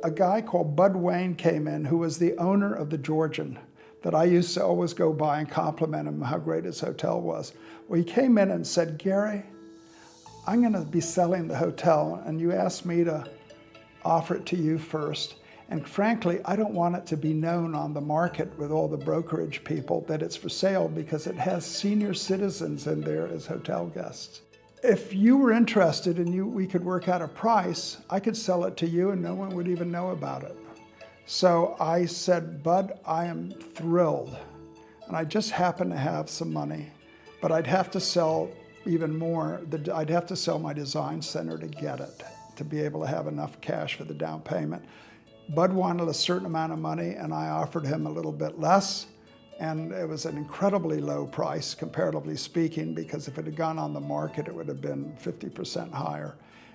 a guy called Bud Wayne came in, who was the owner of the Georgian, that I used to always go by and compliment him how great his hotel was. Well, he came in and said, "Gary, I'm going to be selling the hotel, and you asked me to offer it to you first. And frankly, I don't want it to be known on the market with all the brokerage people that it's for sale, because it has senior citizens in there as hotel guests. If you were interested and we could work out a price, I could sell it to you and no one would even know about it." So I said, "Bud, I am thrilled. And I just happen to have some money, but I'd have to sell even more. I'd have to sell my design center to get it, to be able to have enough cash for the down payment." Bud wanted a certain amount of money and I offered him a little bit less. And it was an incredibly low price, comparatively speaking, because if it had gone on the market, it would have been 50% higher.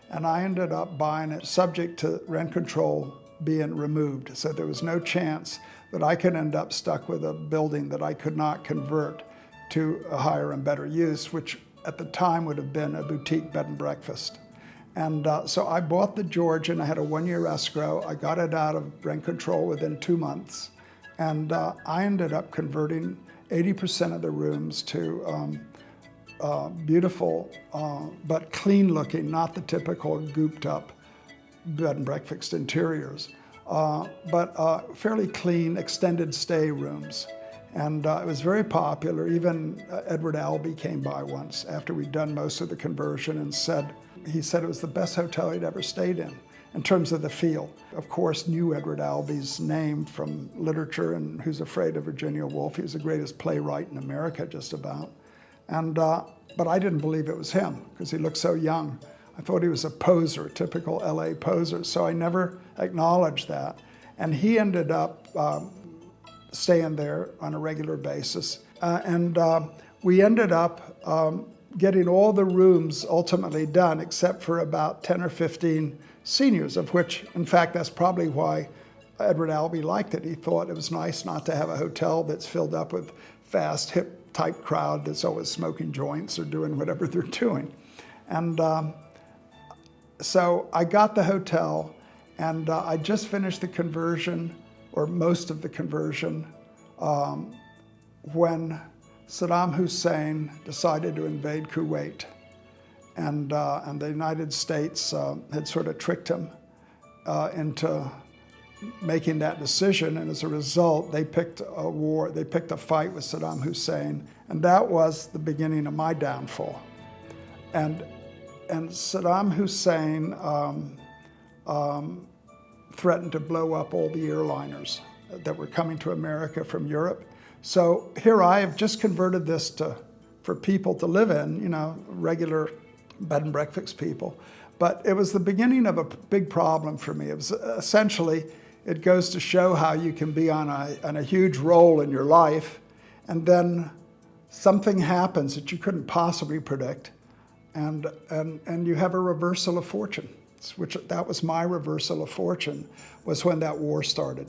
And I ended up buying it subject to rent control being removed. So there was no chance that I could end up stuck with a building that I could not convert to a higher and better use, which at the time would have been a boutique bed and breakfast. And so I bought the Georgian. I had a 1-year escrow. I got it out of rent control within 2 months. And I ended up converting 80% of the rooms to beautiful but clean looking, not the typical gooped up bed and breakfast interiors, but fairly clean extended stay rooms. And it was very popular. Even Edward Albee came by once after we'd done most of the conversion and he said it was the best hotel he'd ever stayed in terms of the feel. Of course, knew Edward Albee's name from literature and Who's Afraid of Virginia Woolf. He was the greatest playwright in America, just about. And, but I didn't believe it was him because he looked so young. I thought he was a poser, a typical LA poser, so I never acknowledged that. And he ended up staying there on a regular basis. And we ended up getting all the rooms ultimately done except for about 10 or 15 seniors, of which, in fact, that's probably why Edward Albee liked it. He thought it was nice not to have a hotel that's filled up with fast, hip type crowd that's always smoking joints or doing whatever they're doing. And so I got the hotel, and I just finished the conversion, or most of the conversion, when Saddam Hussein decided to invade Kuwait. And the United States had sort of tricked him into making that decision, and as a result, they picked a war, they picked a fight with Saddam Hussein, and that was the beginning of my downfall. And Saddam Hussein threatened to blow up all the airliners that were coming to America from Europe. So here I have just converted this for people to live in, you know, regular bed and breakfast people. But it was the beginning of a big problem for me. It was essentially, it goes to show how you can be on a huge roll in your life, and then something happens that you couldn't possibly predict, and you have a reversal of fortune. That was my reversal of fortune, was when that war started.